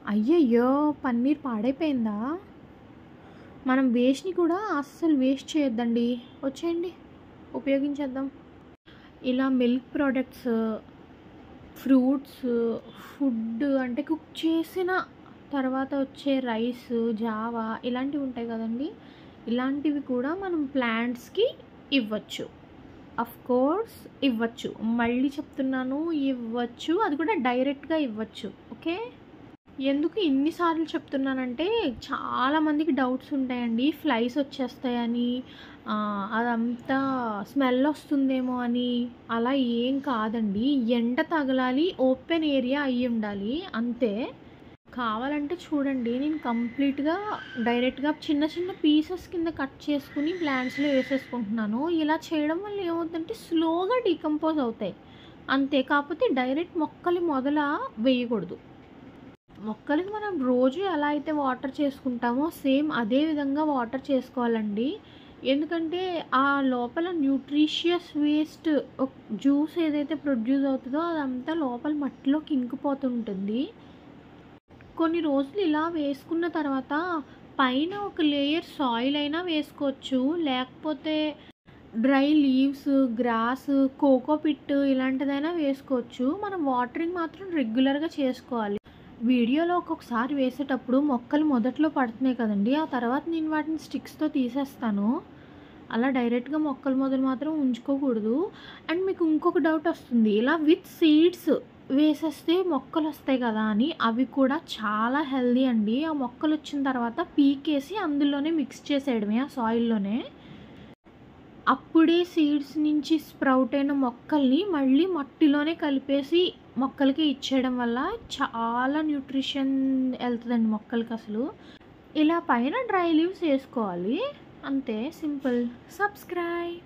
అయ్యయ్యో! పన్నీర్ పాడైపోయిందా? మనం వేస్ట్‌ని కూడా అస్సలు వేస్ట్ చేయొద్దండి. వచ్చేయండి ఉపయోగించేద్దాం. ఇలా మిల్క్ ప్రొడక్ట్స్, ఫ్రూట్స్, ఫుడ్ అంటే కుక్ చేసిన తర్వాత వచ్చే రైస్, జావా ఇలాంటివి ఉంటాయి కదండీ! ఇలాంటివి కూడా మనం ప్లాంట్స్‌కి ఇవ్వచ్చు. ఆఫ్‌కోర్స్ ఇవ్వచ్చు. మళ్ళీ చెప్తున్నాను ఇవ్వచ్చు. అది కూడా డైరెక్ట్‌గా ఇవ్వచ్చు. ఓకే. ఎందుకు ఇన్ని సార్లు చెప్తున్నానంటే చాలామందికి డౌట్స్ ఉంటాయండి. ఫ్లైస్ వచ్చేస్తాయని, అదంతా స్మెల్ వస్తుందేమో అని. అలా ఏం కాదండి. ఎండ తగలాలి, ఓపెన్ ఏరియా అయ్యి ఉండాలి అంతే. కావాలంటే చూడండి, నేను కంప్లీట్‌గా డైరెక్ట్‌గా చిన్న చిన్న పీసెస్ కింద కట్ చేసుకుని ప్లాంట్స్‌లో వేసేసుకుంటున్నాను. ఇలా చేయడం వల్ల ఏమవుతుందంటే స్లోగా డీకంపోజ్ అవుతాయి అంతే. కాకపోతే డైరెక్ట్ మొక్కలు మొదల వేయకూడదు. మొక్కలకి మనం రోజు ఎలా అయితే వాటర్ చేసుకుంటామో సేమ్ అదే విధంగా వాటర్ చేసుకోవాలండి. ఎందుకంటే ఆ లోపల న్యూట్రిషియస్ వేస్ట్ జ్యూస్ ఏదైతే ప్రొడ్యూస్ అవుతుందో అదంతా లోపల మట్టిలోకి ఇంకిపోతుంటుంది. కొన్ని రోజులు ఇలా వేసుకున్న తర్వాత పైన ఒక లేయర్ సాయిల్ అయినా వేసుకోవచ్చు. లేకపోతే dry leaves, grass, coco peat ఇలాంటిదైనా వేసుకోవచ్చు. మనం వాటరింగ్ మాత్రం రెగ్యులర్‌గా చేసుకోవాలి. వీడియోలో ఒక్కొక్కసారి వేసేటప్పుడు మొక్కలు మొదట్లో పడుతున్నాయి కదండీ! ఆ తర్వాత నేను వాటిని స్టిక్స్‌తో తీసేస్తాను. అలా డైరెక్ట్‌గా మొక్కలు మొదలు మాత్రం ఉంచుకోకూడదు. అండ్ మీకు ఇంకొక డౌట్ వస్తుంది. ఇలా విత్ సీడ్స్ వేసేస్తే మొక్కలొస్తాయి కదా అని. అవి కూడా చాలా హెల్తీ అండి. ఆ మొక్కలొచ్చిన తర్వాత పీకేసి అందులోనే మిక్స్ చేసేయడమే ఆ సాయిల్‌లోనే. అప్పుడే సీడ్స్ నుంచి స్ప్రౌట్ అయిన మొక్కల్ని మళ్ళీ మట్టిలోనే కలిపేసి మొక్కలకి ఇచ్చేయడం వల్ల చాలా న్యూట్రిషన్ వెళ్తుందండి మొక్కలకి అసలు. ఇలా పైన డ్రై లీవ్స్ వేసుకోవాలి అంతే, సింపుల్. సబ్స్క్రైబ్.